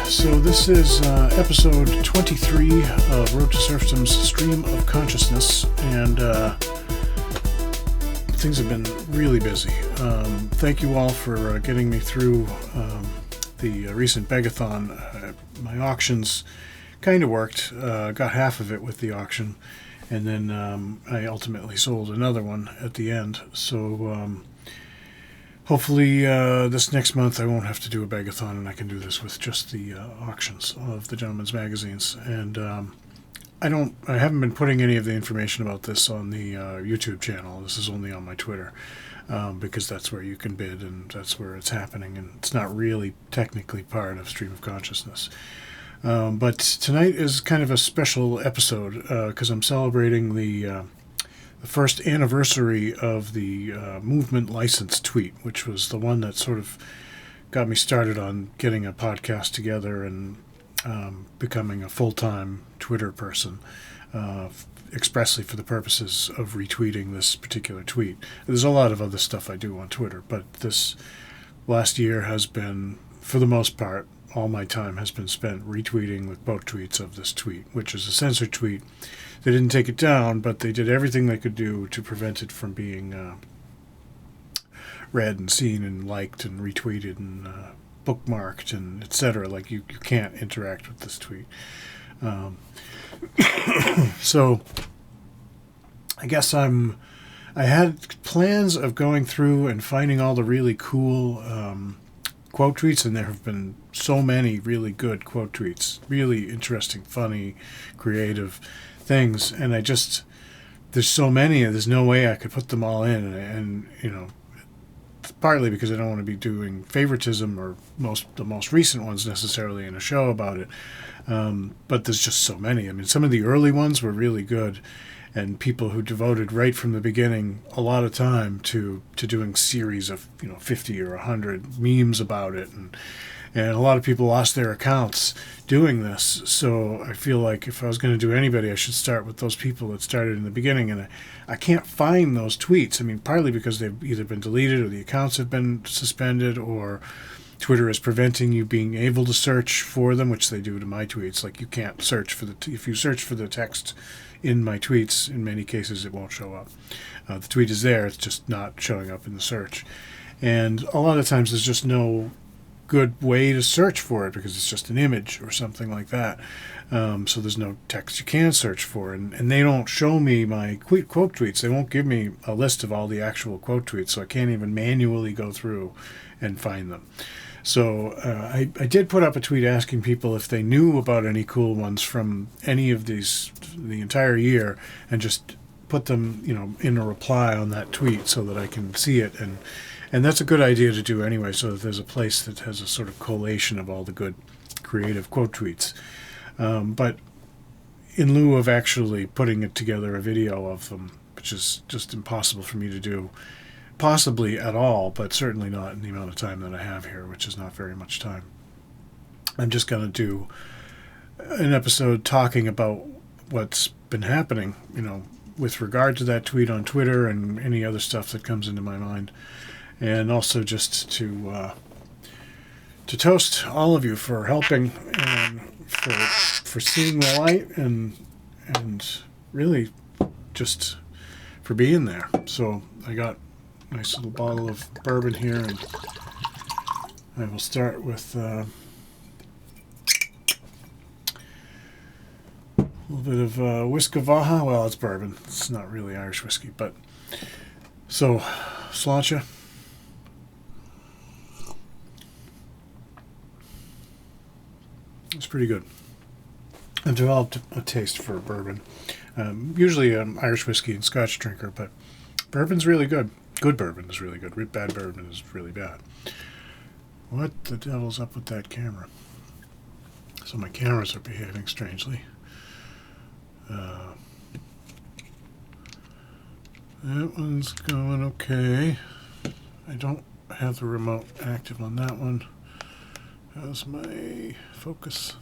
So this is episode 23 of Roadtoserfdom's Stream of Consciousness, and things have been really busy. Thank you all for getting me through the recent begathon. My auctions kind of worked. Got half of it with the auction, and then I ultimately sold another one at the end. So hopefully this next month I won't have to do a begathon, and I can do this with just the auctions of the gentlemen's magazines. And I haven't been putting any of the information about this on the YouTube channel. This is only on my Twitter, because that's where you can bid and that's where it's happening, and it's not really technically part of Stream of Consciousness. But tonight is kind of a special episode because I'm celebrating the first anniversary of the movement license tweet, which was the one that sort of got me started on getting a podcast together and becoming a full-time Twitter person, expressly for the purposes of retweeting this particular tweet. There's a lot of other stuff I do on Twitter, but this last year has been, for the most part, all my time has been spent retweeting the quote tweets of this tweet, which is a censored tweet. They didn't take it down, but they did everything they could do to prevent it from being read and seen and liked and retweeted and bookmarked and etc. Like you can't interact with this tweet. So I guess I had plans of going through and finding all the really cool quote tweets, and there have been so many really good quote tweets, really interesting, funny, creative things, and there's so many, and there's no way I could put them all in, and you know, partly because I don't want to be doing favoritism or the most recent ones necessarily in a show about it, but there's just so many. I mean, some of the early ones were really good, and people who devoted right from the beginning a lot of time to doing series of 50 or 100 memes about it, and a lot of people lost their accounts doing this. So I feel like if I was going to do anybody, I should start with those people that started in the beginning, and I can't find those tweets. I mean, partly because they've either been deleted or the accounts have been suspended, or Twitter is preventing you being able to search for them, which they do to my tweets. Like, you can't search for if you search for the text in my tweets, in many cases it won't show up. The tweet is there, it's just not showing up in the search. And a lot of times there's just no good way to search for it because it's just an image or something like that. So there's no text you can search for. And they don't show me my quote tweets. They won't give me a list of all the actual quote tweets, so I can't even manually go through and find them. So I did put up a tweet asking people if they knew about any cool ones from any of these the entire year, and just put them in a reply on that tweet so that I can see it. And that's a good idea to do anyway, so that there's a place that has a sort of collation of all the good creative quote tweets. But in lieu of actually putting it together a video of them, which is just impossible for me to do, possibly at all, but certainly not in the amount of time that I have here, which is not very much time, I'm just going to do an episode talking about what's been happening, with regard to that tweet on Twitter and any other stuff that comes into my mind. And also just to toast all of you for helping and for seeing the light and really just for being there. So I got a nice little bottle of bourbon here, and I will start with a little bit of Whiskavaha. Well, it's bourbon. It's not really Irish whiskey, but so sláinte. It's pretty good. I've developed a taste for bourbon. Usually I'm Irish whiskey and Scotch drinker, but bourbon's really good. Good bourbon is really good. Bad bourbon is really bad. What the devil's up with that camera? So my cameras are behaving strangely. That one's going okay. I don't have the remote active on that one. How's my focus?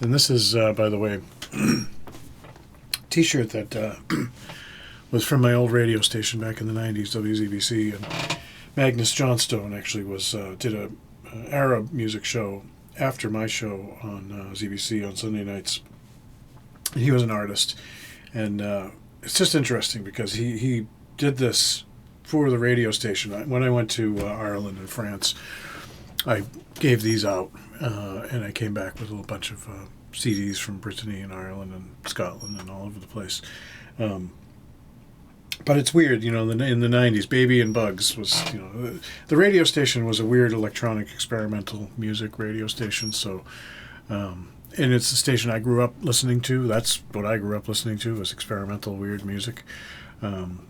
And this is, by the way, t-shirt that was from my old radio station back in the 90s, WZBC. And Magnus Johnstone actually did a Arab music show after my show on ZBC on Sunday nights. And he was an artist. And it's just interesting because he did this for the radio station. When I went to Ireland and France, I gave these out, and I came back with a little bunch of CDs from Brittany and Ireland and Scotland and all over the place. But it's weird, in the 90s, Baby and Bugs was, the radio station was a weird electronic experimental music radio station, so, and it's the station I grew up listening to. That's what I grew up listening to, was experimental, weird music.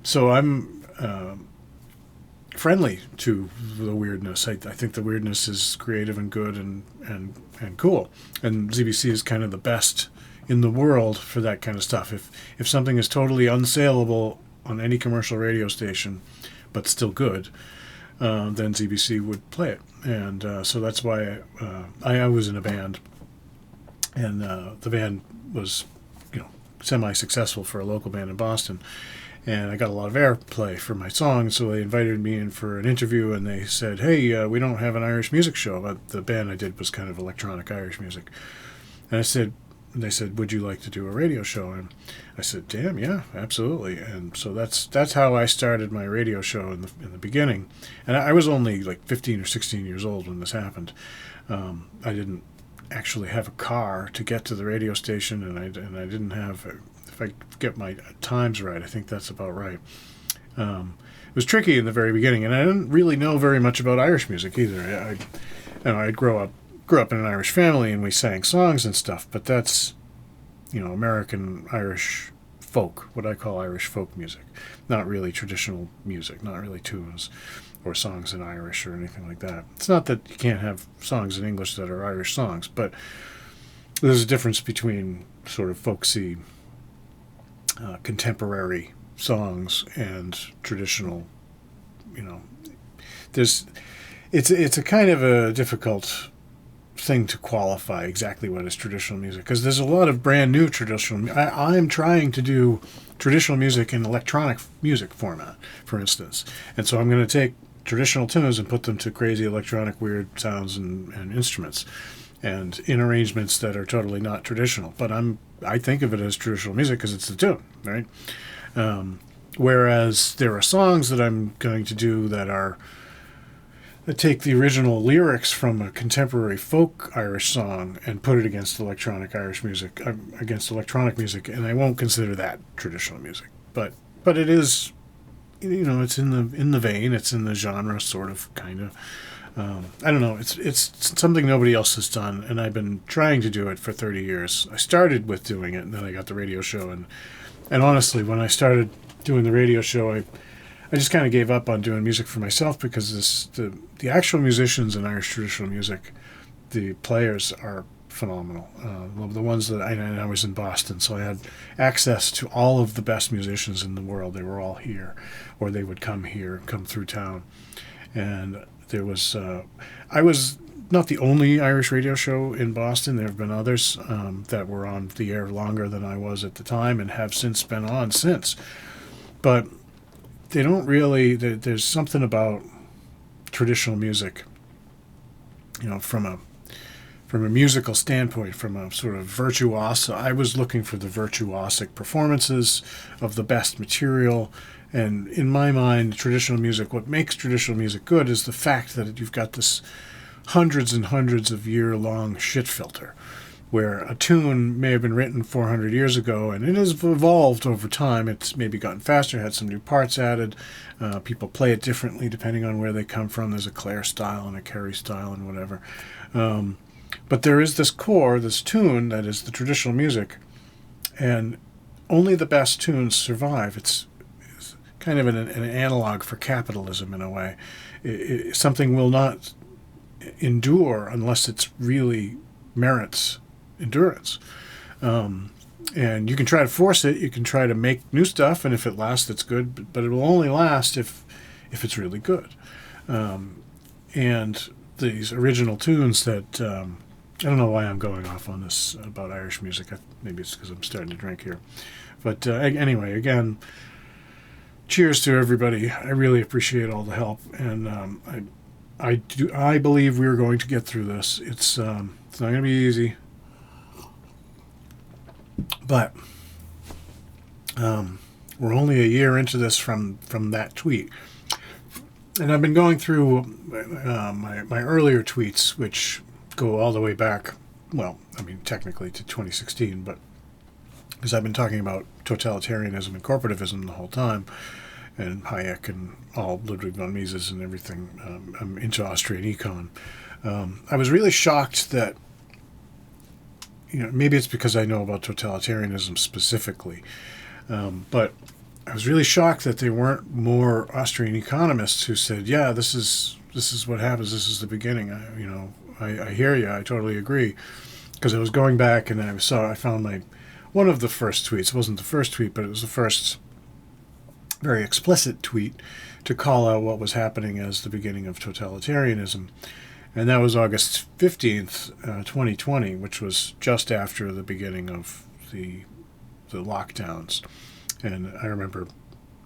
So I'm friendly to the weirdness. I think the weirdness is creative and good and cool. And ZBC is kind of the best in the world for that kind of stuff. If something is totally unsaleable on any commercial radio station, but still good, then ZBC would play it. And so that's why I was in a band, and the band was, semi-successful for a local band in Boston. And I got a lot of airplay for my song, so they invited me in for an interview, and they said, hey, we don't have an Irish music show. But the band I did was kind of electronic Irish music. And they said, would you like to do a radio show? And I said, damn, yeah, absolutely. And so that's how I started my radio show in the beginning. And I was only like 15 or 16 years old when this happened. I didn't actually have a car to get to the radio station, and I didn't have... If I get my times right, I think that's about right. It was tricky in the very beginning, and I didn't really know very much about Irish music either. I grew up in an Irish family, and we sang songs and stuff, but that's, American Irish folk, what I call Irish folk music. Not really traditional music, not really tunes or songs in Irish or anything like that. It's not that you can't have songs in English that are Irish songs, but there's a difference between sort of folksy, contemporary songs and traditional, it's a kind of a difficult thing to qualify exactly what is traditional music, because there's a lot of brand new traditional. I'm trying to do traditional music in electronic music format, for instance, and so I'm going to take traditional tunes and put them to crazy electronic weird sounds and instruments, and in arrangements that are totally not traditional. But I think of it as traditional music because it's the tune, right? Whereas there are songs that I'm going to do that take the original lyrics from a contemporary folk Irish song and put it against electronic Irish music, electronic music, and I won't consider that traditional music. But it is, it's in the vein, it's in the genre, sort of, kind of. I don't know. It's something nobody else has done, and I've been trying to do it for 30 years. I started with doing it, and then I got the radio show, and honestly, when I started doing the radio show, I just kind of gave up on doing music for myself, because the actual musicians in Irish traditional music, the players are phenomenal. The ones that I was in Boston, so I had access to all of the best musicians in the world. They were all here, or they would come through town, and there was, I was not the only Irish radio show in Boston. There have been others that were on the air longer than I was at the time and have since been on since. But they don't really, there's something about traditional music, from a musical standpoint, from a sort of virtuoso. I was looking for the virtuosic performances of the best material. And in my mind, traditional music, what makes traditional music good is the fact that you've got this hundreds and hundreds of year-long shit filter, where a tune may have been written 400 years ago, and it has evolved over time. It's maybe gotten faster, had some new parts added. People play it differently depending on where they come from. There's a Clare style and a Kerry style and whatever. But there is this core, this tune that is the traditional music, and only the best tunes survive. It's kind of an analog for capitalism in a way. Something will not endure unless it really merits endurance. And you can try to force it. You can try to make new stuff, and if it lasts, it's good. But it will only last if it's really good. And these original tunes that I don't know why I'm going off on this about Irish music. Maybe it's because I'm starting to drink here. But anyway, again, cheers to everybody. I really appreciate all the help, and I believe we're going to get through this. It's not going to be easy, but we're only a year into this from that tweet. And I've been going through my earlier tweets, which go all the way back, well, I mean, technically to 2016, but because I've been talking about totalitarianism and corporativism the whole time, and Hayek and all Ludwig von Mises and everything. I'm into Austrian econ. I was really shocked that, maybe it's because I know about totalitarianism specifically, but I was really shocked that there weren't more Austrian economists who said, "Yeah, this is what happens. This is the beginning." I hear you. I totally agree. Because I was going back and I found one of the first tweets. It wasn't the first tweet, but it was the first very explicit tweet to call out what was happening as the beginning of totalitarianism. And that was August 15th, 2020, which was just after the beginning of the lockdowns. And I remember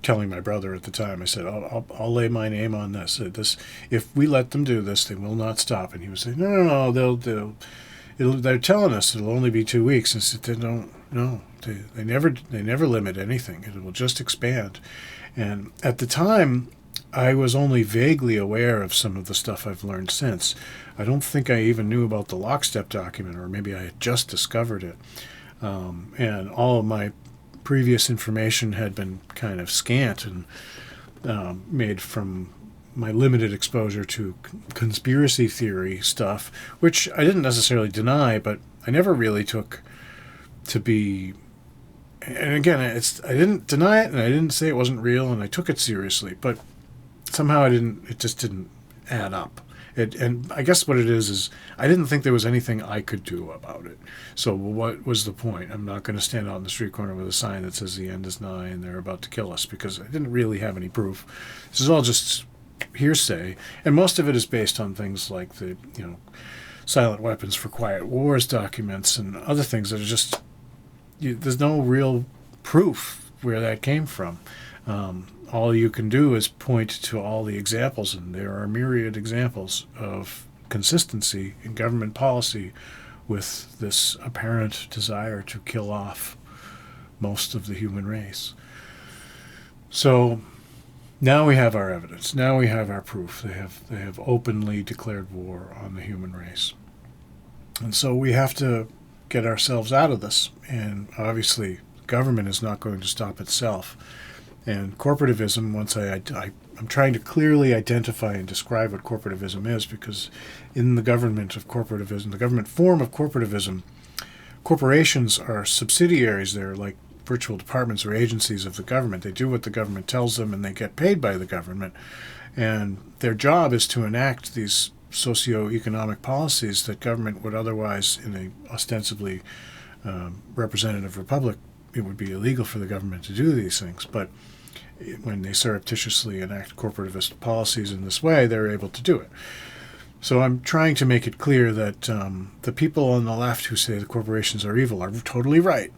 telling my brother at the time, I said, I'll lay my name on this. If we let them do this, they will not stop. And he was saying, no, they're telling us it'll only be 2 weeks. And I said, they never limit anything. It will just expand. And at the time, I was only vaguely aware of some of the stuff I've learned since. I don't think I even knew about the lockstep document, or maybe I had just discovered it. And all of my previous information had been kind of scant and made from my limited exposure to conspiracy theory stuff, which I didn't necessarily deny, but I never really took to be. And again, I didn't deny it, and I didn't say it wasn't real, and I took it seriously, but somehow it just didn't add up. And I guess what it is I didn't think there was anything I could do about it. So what was the point? I'm not going to stand out in the street corner with a sign that says the end is nigh and they're about to kill us, because I didn't really have any proof. This is all just hearsay, and most of it is based on things like the silent weapons for quiet wars documents and other things that are just there's no real proof where that came from. All you can do is point to all the examples, and there are myriad examples of consistency in government policy with this apparent desire to kill off most of the human race. So now we have our evidence. Now we have our proof. They have openly declared war on the human race. And so we have to get ourselves out of this. And obviously, government is not going to stop itself. And corporativism, I'm trying to clearly identify and describe what corporativism is, because in the government of corporativism, the government form of corporativism, corporations are subsidiaries. They're like virtual departments or agencies of the government. They do what the government tells them, and they get paid by the government. And their job is to enact these socio-economic policies that government would otherwise, in a ostensibly representative republic, it would be illegal for the government to do these things. But when they surreptitiously enact corporativist policies in this way, they're able to do it. So I'm trying to make it clear that the people on the left who say the corporations are evil are totally right.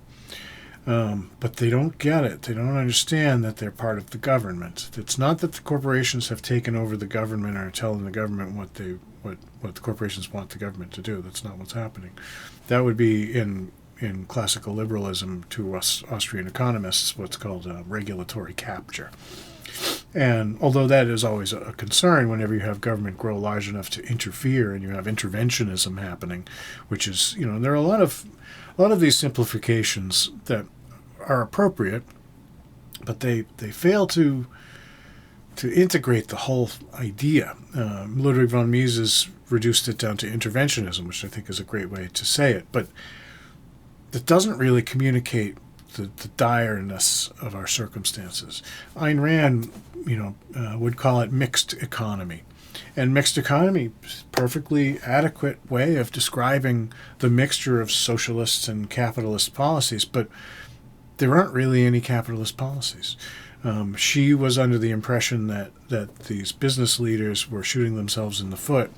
But they don't get it. They don't understand that they're part of the government. It's not that the corporations have taken over the government or are telling the government what the corporations want the government to do. That's not what's happening. That would be in classical liberalism, to us Austrian economists, what's called regulatory capture. And although that is always a concern whenever you have government grow large enough to interfere and you have interventionism happening, which is, there are a lot of these simplifications that are appropriate, but they fail to integrate the whole idea. Ludwig von Mises reduced it down to interventionism, which I think is a great way to say it, but that doesn't really communicate the direness of our circumstances. Ayn Rand, would call it mixed economy. And mixed economy, perfectly adequate way of describing the mixture of socialist and capitalist policies, but there aren't really any capitalist policies. She was under the impression that these business leaders were shooting themselves in the foot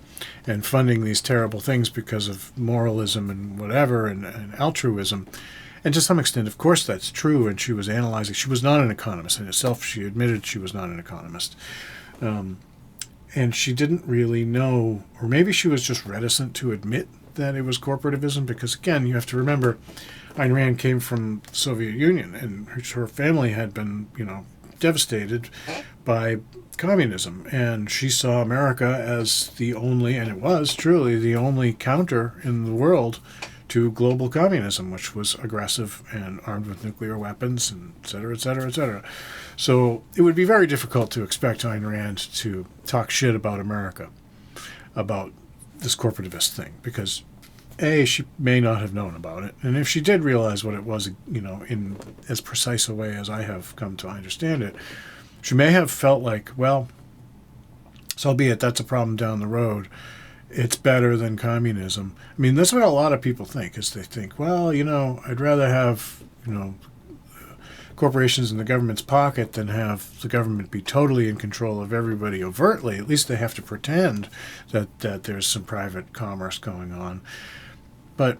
and funding these terrible things because of moralism and whatever and altruism. And to some extent, of course, that's true. And she was analyzing. She was not an economist in herself. She admitted she was not an economist. And she didn't really know, or maybe she was just reticent to admit that it was corporativism, because, again, you have to remember, Ayn Rand came from the Soviet Union, and her family had been, devastated by communism. And she saw America as the only, and it was truly the only counter in the world to global communism, which was aggressive and armed with nuclear weapons, and et cetera, et cetera, et cetera. So it would be very difficult to expect Ayn Rand to talk shit about America, about this corporativist thing, because A, she may not have known about it, and if she did realize what it was, in as precise a way as I have come to understand it, she may have felt like, well, so be it, that's a problem down the road. It's better than communism. I mean, that's what a lot of people think, is they think, well, I'd rather have, corporations in the government's pocket than have the government be totally in control of everybody overtly. At least they have to pretend that there's some private commerce going on. But,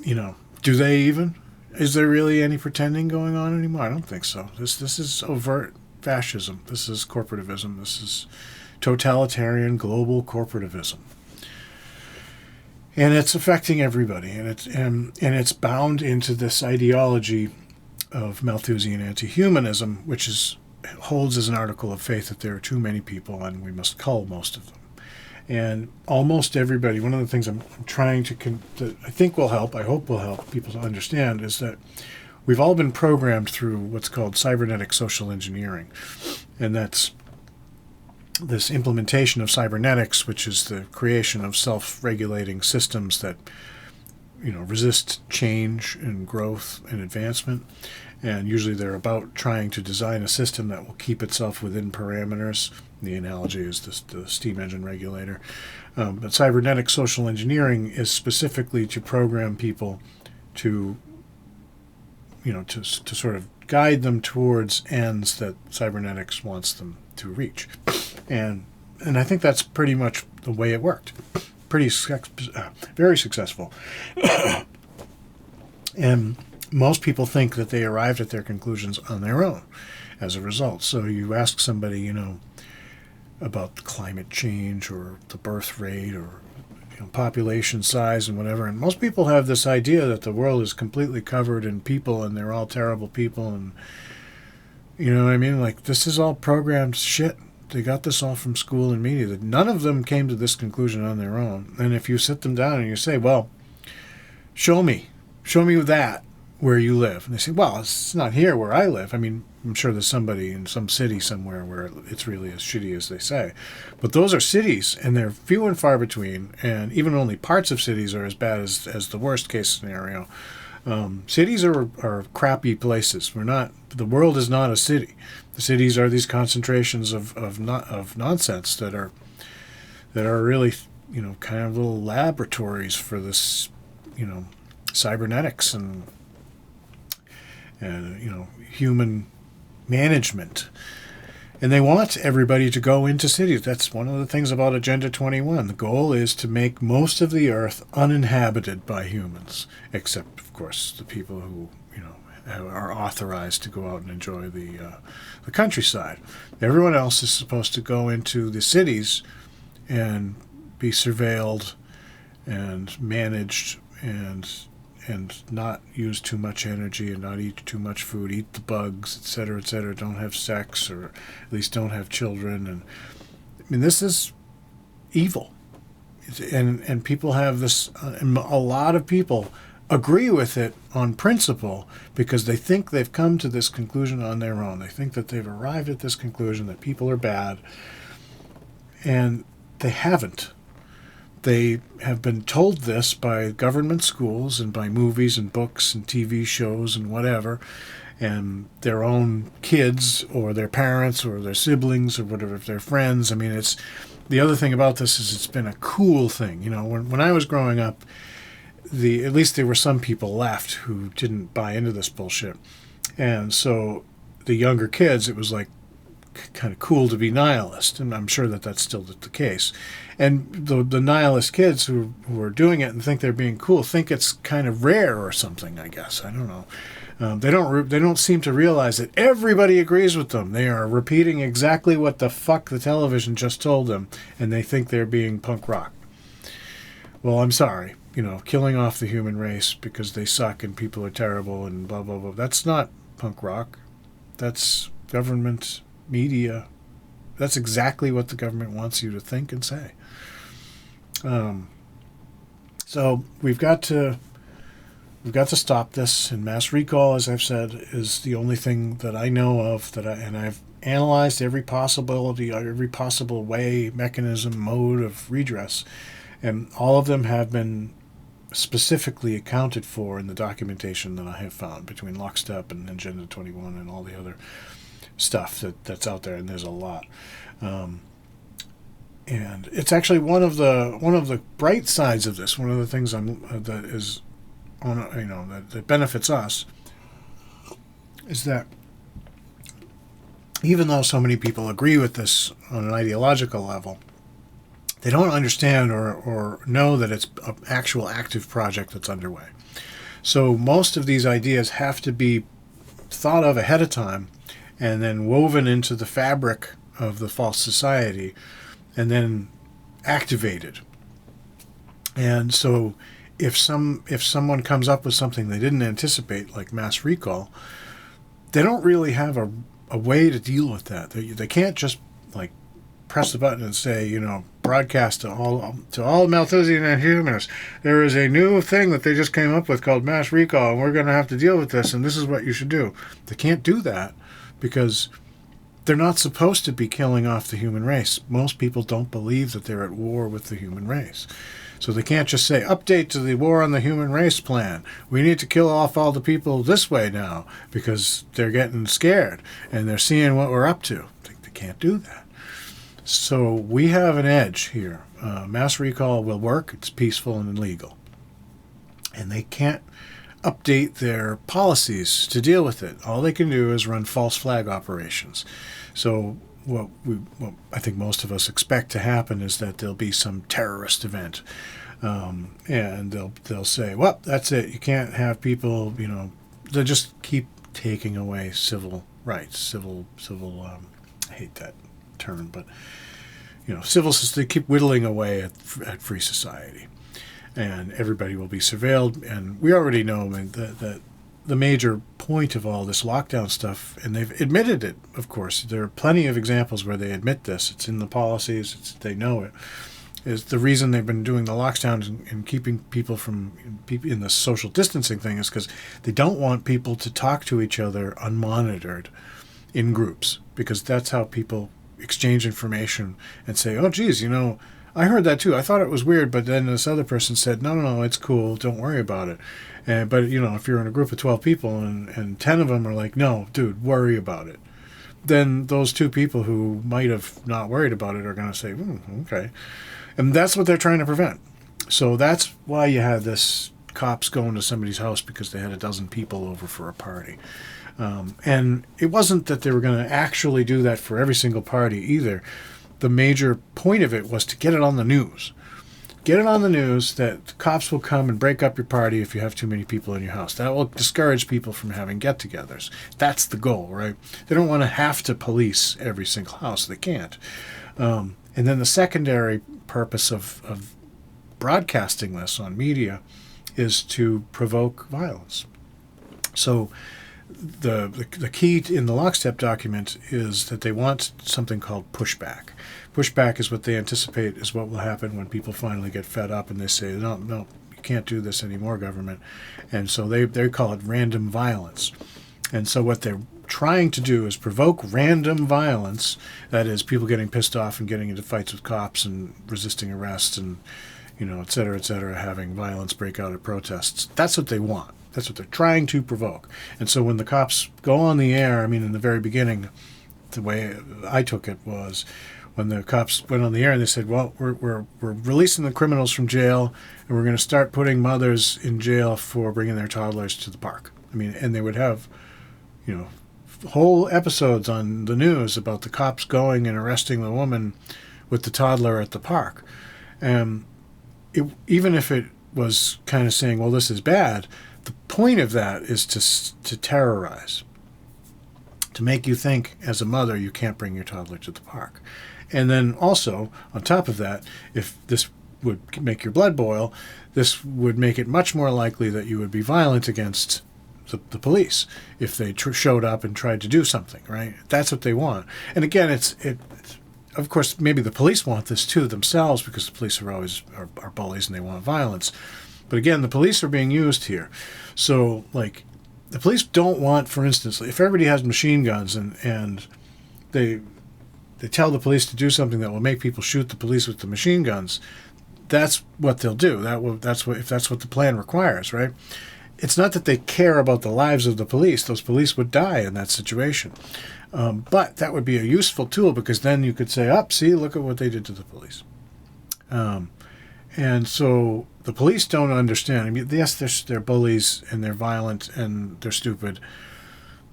do they even? Is there really any pretending going on anymore? I don't think so. This is overt fascism. This is corporativism. This is totalitarian global corporativism. And it's affecting everybody, and it's bound into this ideology of Malthusian anti-humanism, which holds as an article of faith that there are too many people and we must cull most of them. And almost everybody, one of the things I'm trying that I think will help, I hope will help people to understand, is that we've all been programmed through what's called cybernetic social engineering. And that's this implementation of cybernetics, which is the creation of self-regulating systems that resist change and growth and advancement. And usually they're about trying to design a system that will keep itself within parameters. The analogy is the steam engine regulator. But cybernetic social engineering is specifically to program people to sort of guide them towards ends that cybernetics wants them to reach. And I think that's pretty much the way it worked. Very successful. And most people think that they arrived at their conclusions on their own as a result. So you ask somebody, about climate change or the birth rate or population size and whatever, and most people have this idea that the world is completely covered in people and they're all terrible people, and like, this is all programmed shit. They got this all from school and media. That none of them came to this conclusion on their own. And if you sit them down and you say, well, show me that where you live. And they say, well, it's not here where I live. I mean, I'm sure there's somebody in some city somewhere where it's really as shitty as they say. But those are cities, and they're few and far between, and even only parts of cities are as bad as the worst case scenario. Cities are crappy places. The world is not a city. The cities are these concentrations of nonsense that are really, kind of little laboratories for this, cybernetics and human management. And they want everybody to go into cities. That's one of the things about Agenda 21. The goal is to make most of the earth uninhabited by humans, except, of course, the people who, are authorized to go out and enjoy the countryside. Everyone else is supposed to go into the cities and be surveilled and managed and not use too much energy and not eat too much food, eat the bugs, etc., etc., don't have sex, or at least don't have children. And I mean, this is evil. And people have this, a lot of people agree with it on principle because they think they've come to this conclusion on their own. They think that they've arrived at this conclusion that people are bad, and they haven't. They have been told this by government schools and by movies and books and TV shows and whatever, and their own kids or their parents or their siblings or whatever, if they're friends. I mean, the other thing about this is it's been a cool thing. You know, when I was growing up, at least there were some people left who didn't buy into this bullshit. And so the younger kids, it was like kind of cool to be nihilist, and I'm sure that that's still the case. And the nihilist kids who are doing it and think they're being cool think it's kind of rare or something, I guess. I don't know. They don't seem to realize that everybody agrees with them. They are repeating exactly what the fuck the television just told them, and they think they're being punk rock. Well, I'm sorry. You know, killing off the human race because they suck and people are terrible and blah, blah, blah. That's not punk rock. That's government media. That's exactly what the government wants you to think and say. So we've got to stop this. And mass recall, as I've said, is the only thing that I know of and I've analyzed every possibility, every possible way, mechanism, mode of redress, and all of them have been specifically accounted for in the documentation that I have found between Lockstep and Agenda 21 and all the other stuff that's out there, and there's a lot. And it's actually one of the bright sides of this. One of the things that is on, that benefits us is that even though so many people agree with this on an ideological level, they don't understand or know that it's an actual active project that's underway. So most of these ideas have to be thought of ahead of time and then woven into the fabric of the false society and then activated. And so if someone comes up with something they didn't anticipate, like mass recall, they don't really have a way to deal with that. They can't just like press the button and say, broadcast to all Malthusian and humanists, there is a new thing that they just came up with called mass recall, and we're going to have to deal with this, and this is what you should do. They can't do that because they're not supposed to be killing off the human race. Most people don't believe that they're at war with the human race. So they can't just say, update to the war on the human race plan. We need to kill off all the people this way now because they're getting scared and they're seeing what we're up to. They can't do that. So we have an edge here. Mass recall will work. It's peaceful and legal. And they can't update their policies to deal with it. All they can do is run false flag operations. So what I think most of us expect to happen is that there'll be some terrorist event. And they'll say, well, that's it. You can't have people, they'll just keep taking away civil rights, I hate that term, but civil system, they keep whittling away at free society, and everybody will be surveilled. And we already know that the major point of all this lockdown stuff, and they've admitted it, of course. There are plenty of examples where they admit this. It's in the policies. They know it. Is the reason they've been doing the lockdowns and keeping people in the social distancing thing is because they don't want people to talk to each other unmonitored in groups, because that's how people exchange information and say, oh, geez, I heard that too. I thought it was weird, but then this other person said, no, it's cool. Don't worry about it. But, if you're in a group of 12 people and 10 of them are like, no, dude, worry about it, then those two people who might have not worried about it are going to say, okay. And that's what they're trying to prevent. So that's why you had this cops going to somebody's house because they had a dozen people over for a party. And it wasn't that they were going to actually do that for every single party either. The major point of it was to get it on the news. Get it on the news that cops will come and break up your party if you have too many people in your house. That will discourage people from having get-togethers. That's the goal, right? They don't want to have to police every single house. They can't. And then the secondary purpose of broadcasting this on media is to provoke violence. So the key in the Lockstep document is that they want something called pushback. Pushback is what they anticipate is what will happen when people finally get fed up and they say, no, you can't do this anymore, government. And so they call it random violence. And so what they're trying to do is provoke random violence, that is, people getting pissed off and getting into fights with cops and resisting arrest and, et cetera, having violence break out at protests. That's what they want. That's what they're trying to provoke. And so when the cops go on the air, in the very beginning, the way I took it was, when the cops went on the air and they said, well, we're releasing the criminals from jail, and we're going to start putting mothers in jail for bringing their toddlers to the park. I mean, and they would have, you know, whole episodes on the news about the cops going and arresting the woman with the toddler at the park. Even if it was kind of saying, well, this is bad, the point of that is to terrorize, to make you think as a mother you can't bring your toddler to the park. And then also, on top of that, if this would make your blood boil, this would make it much more likely that you would be violent against the police if they showed up and tried to do something, right? That's what they want. And again, it's of course, maybe the police want this too themselves, because the police are always are bullies and they want violence. But again, the police are being used here. So, like, the police don't want, for instance, if everybody has machine guns and they tell the police to do something that will make people shoot the police with the machine guns, that's what they'll do. That's what the plan requires, right? It's not that they care about the lives of the police. Those police would die in that situation. But that would be a useful tool, because then you could say, see, look at what they did to the police. And so the police don't understand. I mean, yes, they're bullies and they're violent and they're stupid,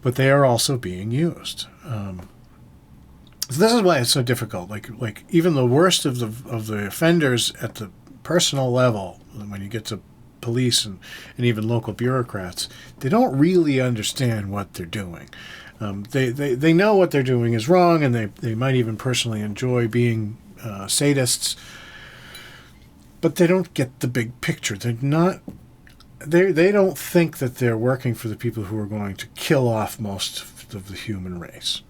but they are also being used. So this is why it's so difficult. Like even the worst of the offenders at the personal level, when you get to police and even local bureaucrats, they don't really understand what they're doing. They know what they're doing is wrong, and they might even personally enjoy being sadists, but they don't get the big picture. They don't think that they're working for the people who are going to kill off most of the human race.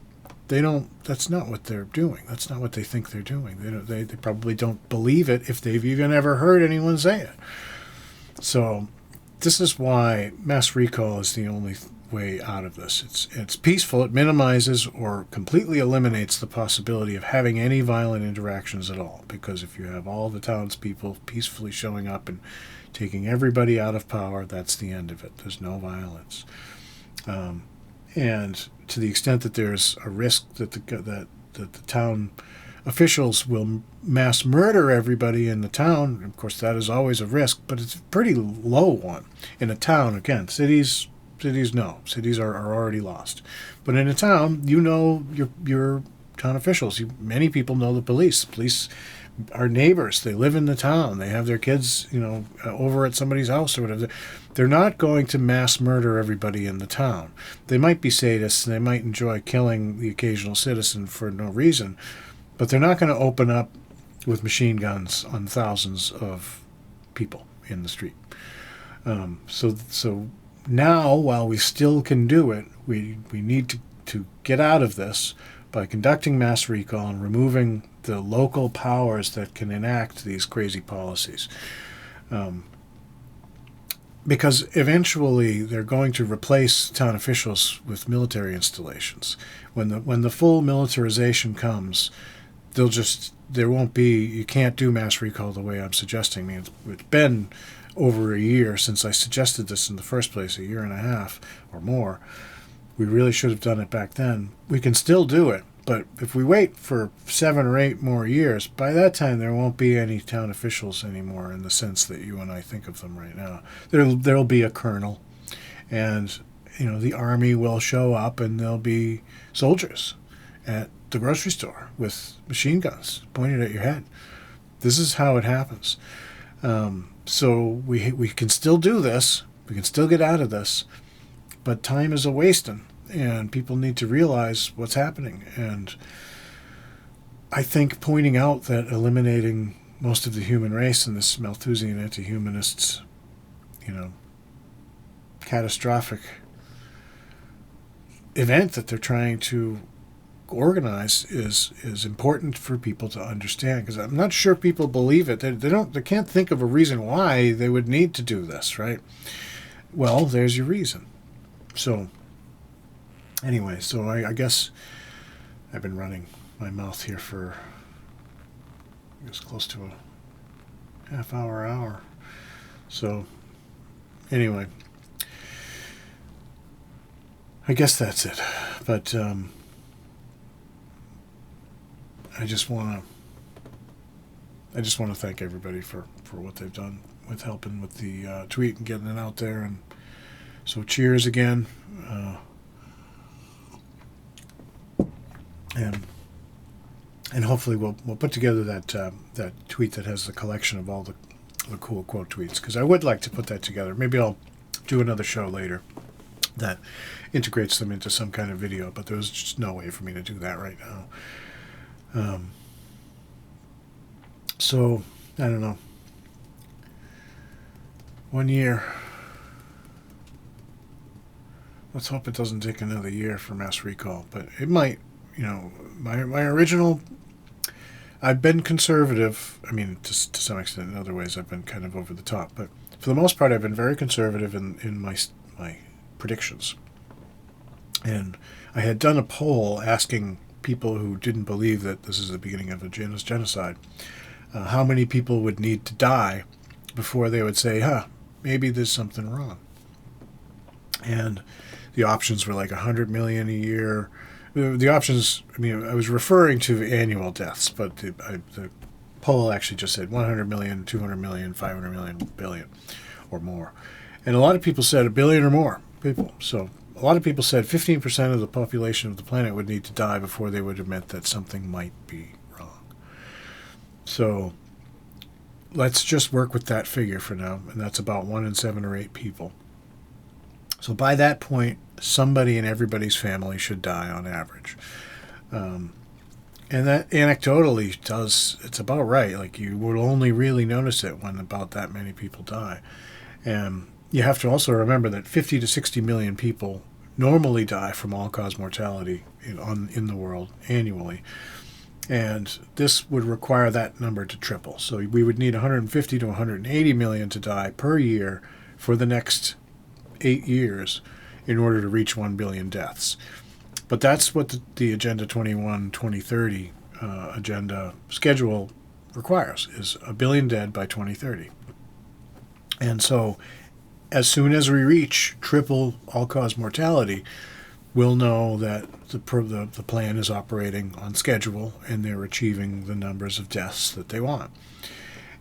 That's not what they're doing. That's not what they think they're doing. They probably don't believe it if they've even ever heard anyone say it. So this is why mass recall is the only way out of this. It's peaceful. It minimizes or completely eliminates the possibility of having any violent interactions at all, because if you have all the townspeople peacefully showing up and taking everybody out of power, that's the end of it. There's no violence. And to the extent that there's a risk that the town officials will mass murder everybody in the town, of course that is always a risk, but it's a pretty low one. In a town, again, cities no. Cities are already lost. But in a town, you know your town officials. Many people know the police. The police are neighbors. They live in the town. They have their kids, over at somebody's house or whatever. They're not going to mass murder everybody in the town. They might be sadists, and they might enjoy killing the occasional citizen for no reason, but they're not going to open up with machine guns on thousands of people in the street. So now, while we still can do it, we need to get out of this by conducting mass recall and removing the local powers that can enact these crazy policies. Because eventually they're going to replace town officials with military installations. When the full militarization comes, you can't do mass recall the way I'm suggesting. I mean, it's been over a year since I suggested this in the first place, a year and a half or more. We really should have done it back then. We can still do it, but if we wait for 7 or 8 more years, by that time there won't be any town officials anymore in the sense that you and I think of them right now. There'll be a colonel, and the army will show up, and there'll be soldiers at the grocery store with machine guns pointed at your head. This is how it happens. So we can still do this. We can still get out of this, but time is a-wasting, and people need to realize what's happening. And I think pointing out that eliminating most of the human race in this Malthusian anti-humanists, catastrophic event that they're trying to organize is important for people to understand, because I'm not sure people believe it. They can't think of a reason why they would need to do this, right? Well, there's your reason. So anyway, I guess I've been running my mouth here for close to a half hour. So anyway, I guess that's it. But I just want to thank everybody for what they've done with helping with the tweet and getting it out there. And so cheers again. And hopefully we'll put together that tweet that has the collection of all the cool quote tweets, because I would like to put that together. Maybe I'll do another show later that integrates them into some kind of video, but there's just no way for me to do that right now. So I don't know. 1 year. Let's hope it doesn't take another year for mass recall, but it might. You know, my original. I've been conservative. I mean, to some extent, in other ways, I've been kind of over the top. But for the most part, I've been very conservative in my predictions. And I had done a poll asking people who didn't believe that this is the beginning of a genocide, how many people would need to die before they would say, maybe there's something wrong. And the options were like 100 million a year. The options, I mean, I was referring to annual deaths, but the poll actually just said 100 million, 200 million, 500 million, billion, or more. And a lot of people said a billion or more people. So a lot of people said 15% of the population of the planet would need to die before they would admit that something might be wrong. So let's just work with that figure for now, and that's about 1 in 7 or 8 people. So by that point, somebody in everybody's family should die on average. And that anecdotally it's about right. Like, you will only really notice it when about that many people die. And you have to also remember that 50 to 60 million people normally die from all-cause mortality in the world annually. And this would require that number to triple. So we would need 150 to 180 million to die per year for the next 8 years in order to reach 1 billion deaths. But that's what the Agenda 21 2030 agenda schedule requires, is 1 billion dead by 2030. And so as soon as we reach triple all-cause mortality, we'll know that the plan is operating on schedule and they're achieving the numbers of deaths that they want.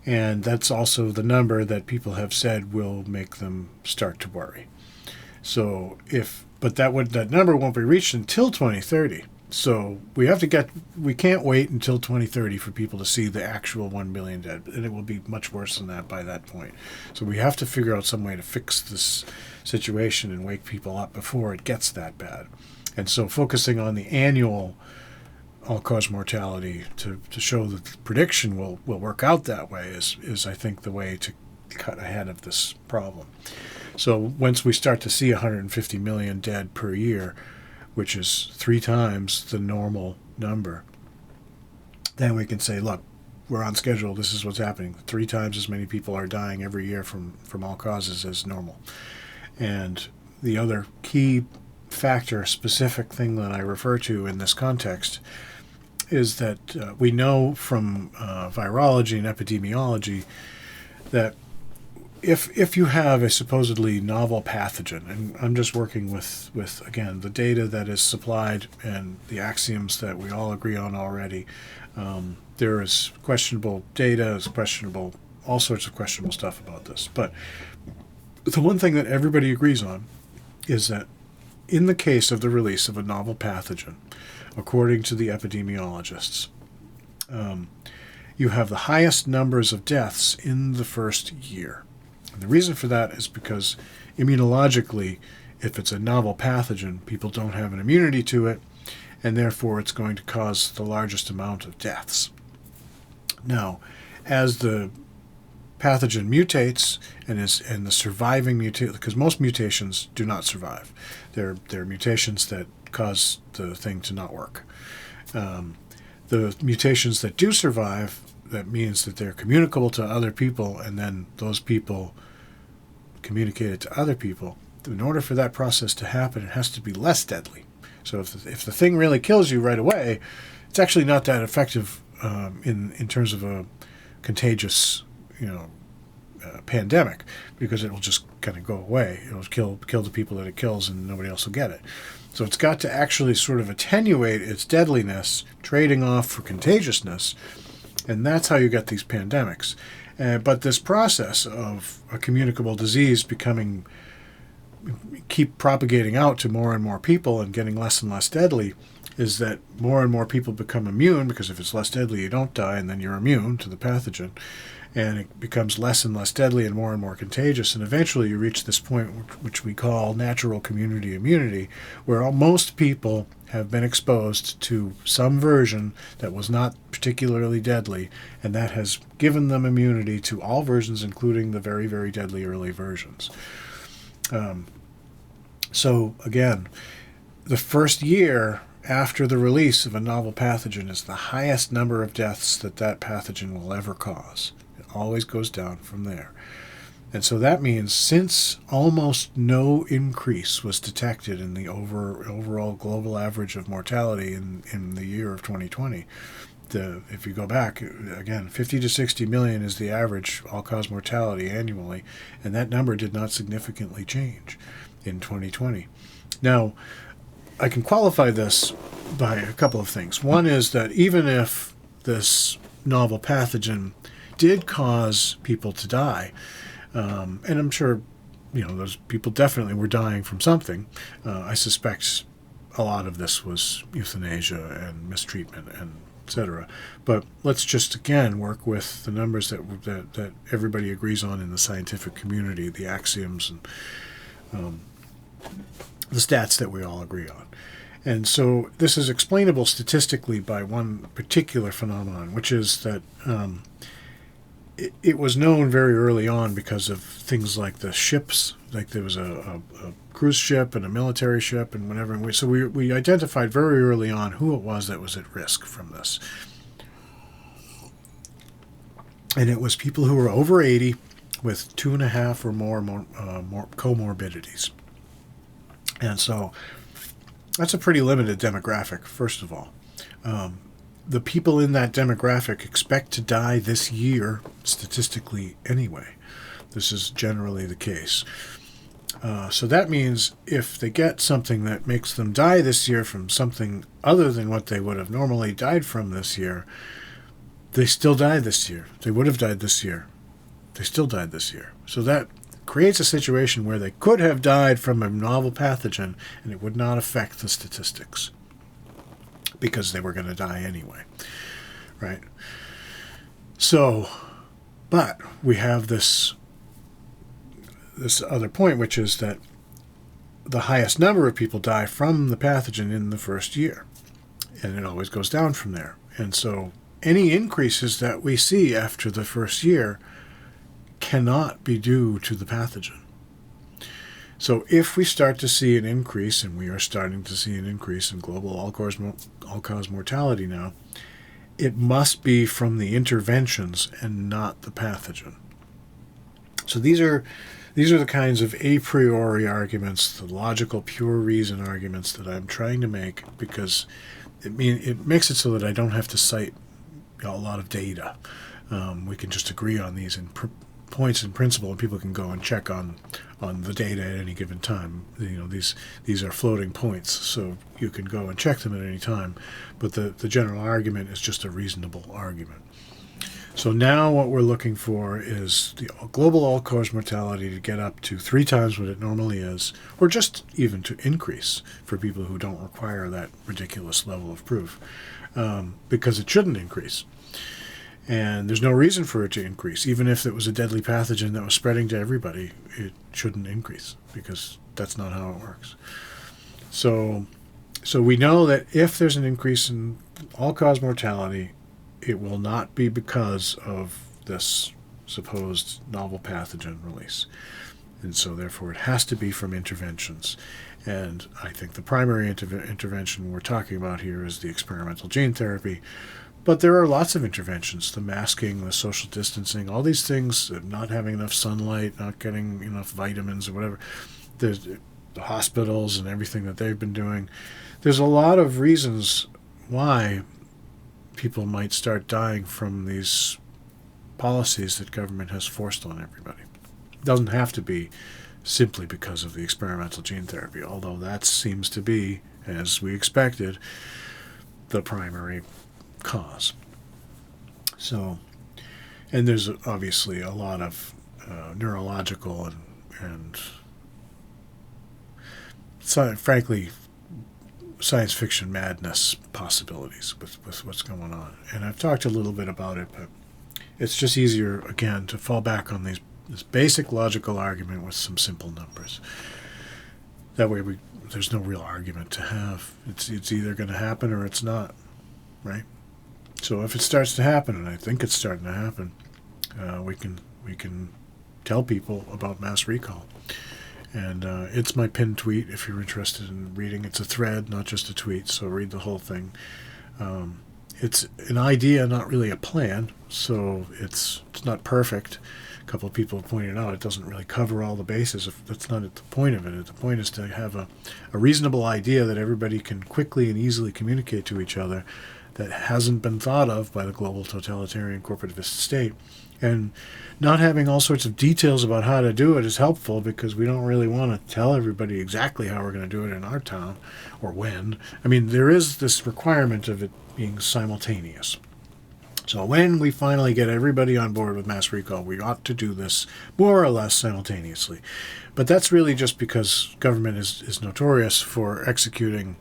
And that's also the number that people have said will make them start to worry. So that number won't be reached until 2030. So we can't wait until 2030 for people to see the actual 1 billion dead, and it will be much worse than that by that point. So we have to figure out some way to fix this situation and wake people up before it gets that bad. And so focusing on the annual all-cause mortality to show that the prediction will work out that way is I think the way to cut ahead of this problem. So once we start to see 150 million dead per year, which is 3 times the normal number, then we can say, look, we're on schedule. This is what's happening. 3 times as many people are dying every year from all causes as normal. And the other key factor, specific thing that I refer to in this context is that we know from virology and epidemiology that if you have a supposedly novel pathogen, and I'm just working with again, the data that is supplied and the axioms that we all agree on already, there is questionable data, is questionable, all sorts of questionable stuff about this. But the one thing that everybody agrees on is that in the case of the release of a novel pathogen, according to the epidemiologists, you have the highest numbers of deaths in the first year. And the reason for that is because immunologically, if it's a novel pathogen, people don't have an immunity to it, and therefore it's going to cause the largest amount of deaths. Now, as the pathogen mutates and the surviving mutation, because most mutations do not survive. They're mutations that cause the thing to not work. The mutations that do survive, that means that they're communicable to other people, and then those people communicate it to other people. In order for that process to happen, it has to be less deadly. So if the thing really kills you right away, it's actually not that effective in terms of a contagious, pandemic, because it will just kind of go away. It will kill the people that it kills, and nobody else will get it. So it's got to actually sort of attenuate its deadliness, trading off for contagiousness, and that's how you get these pandemics. But this process of a communicable disease keep propagating out to more and more people and getting less and less deadly, is that more and more people become immune, because if it's less deadly, you don't die, and then you're immune to the pathogen. And it becomes less and less deadly and more contagious. And eventually you reach this point which we call natural community immunity, where most people have been exposed to some version that was not particularly deadly, and that has given them immunity to all versions, including the very, very deadly early versions. So again, the first year after the release of a novel pathogen is the highest number of deaths that pathogen will ever cause. It always goes down from there. And so that means, since almost no increase was detected in the overall global average of mortality in the year of 2020, if you go back, again, 50 to 60 million is the average all-cause mortality annually, and that number did not significantly change in 2020. Now, I can qualify this by a couple of things. One is that even if this novel pathogen did cause people to die, and I'm sure, those people definitely were dying from something. I suspect a lot of this was euthanasia and mistreatment and etc. But let's just again work with the numbers that everybody agrees on in the scientific community, the axioms and the stats that we all agree on. And so this is explainable statistically by one particular phenomenon, which is that it was known very early on because of things like the ships, like there was a cruise ship and a military ship and whatever. So we identified very early on who it was that was at risk from this. And it was people who were over 80 with 2.5 or more comorbidities. And so that's a pretty limited demographic, first of all. The people in that demographic expect to die this year, statistically anyway. This is generally the case. So that means if they get something that makes them die this year from something other than what they would have normally died from this year, they still died this year. They would have died this year. They still died this year. So that creates a situation where they could have died from a novel pathogen and it would not affect the statistics, because they were going to die anyway, right? So, but we have this other point, which is that the highest number of people die from the pathogen in the first year, and it always goes down from there. And so any increases that we see after the first year cannot be due to the pathogen. So if we start to see an increase, and we are starting to see an increase in global all-cause mortality now, it must be from the interventions and not the pathogen. So these are the kinds of a priori arguments, the logical pure reason arguments that I'm trying to make, because it makes it so that I don't have to cite a lot of data. We can just agree on these points in principle, and people can go and check on the data at any given time. These are floating points, so you can go and check them at any time. But the general argument is just a reasonable argument. So now what we're looking for is the global all-cause mortality to get up to 3 times what it normally is, or just even to increase for people who don't require that ridiculous level of proof, because it shouldn't increase. And there's no reason for it to increase. Even if it was a deadly pathogen that was spreading to everybody, it shouldn't increase, because that's not how it works. So we know that if there's an increase in all-cause mortality, it will not be because of this supposed novel pathogen release. And so therefore it has to be from interventions. And I think the primary intervention we're talking about here is the experimental gene therapy. But there are lots of interventions, the masking, the social distancing, all these things, not having enough sunlight, not getting enough vitamins or whatever, the hospitals and everything that they've been doing. There's a lot of reasons why people might start dying from these policies that government has forced on everybody. It doesn't have to be simply because of the experimental gene therapy, although that seems to be, as we expected, the primary cause. So, and there's obviously a lot of neurological and frankly, science fiction madness possibilities with what's going on. And I've talked a little bit about it, but it's just easier, again, to fall back on this basic logical argument with some simple numbers. That way there's no real argument to have. It's either going to happen or it's not, right? So if it starts to happen, and I think it's starting to happen, we can tell people about mass recall. And it's my pinned tweet if you're interested in reading. It's a thread, not just a tweet, so read the whole thing. It's an idea, not really a plan, so it's not perfect. A couple of people have pointed out it doesn't really cover all the bases. That's not the point of it. The point is to have a reasonable idea that everybody can quickly and easily communicate to each other that hasn't been thought of by the global totalitarian corporativist state. And not having all sorts of details about how to do it is helpful because we don't really want to tell everybody exactly how we're going to do it in our town or when. I mean, there is this requirement of it being simultaneous. So when we finally get everybody on board with mass recall, we ought to do this more or less simultaneously. But that's really just because government is notorious for executing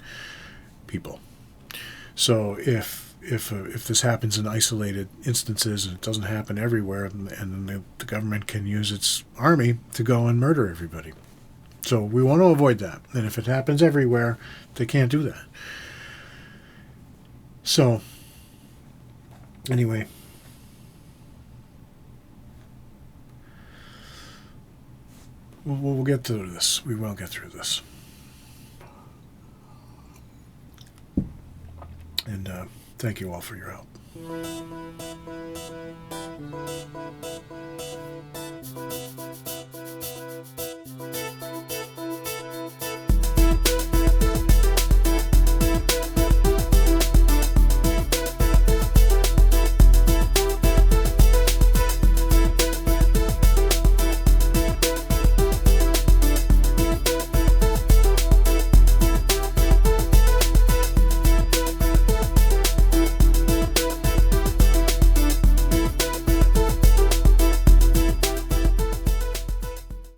people. So if this happens in isolated instances and it doesn't happen everywhere, and the government can use its army to go and murder everybody. So we want to avoid that. And if it happens everywhere, they can't do that. So anyway, we'll get through this. We will get through this. And thank you all for your help.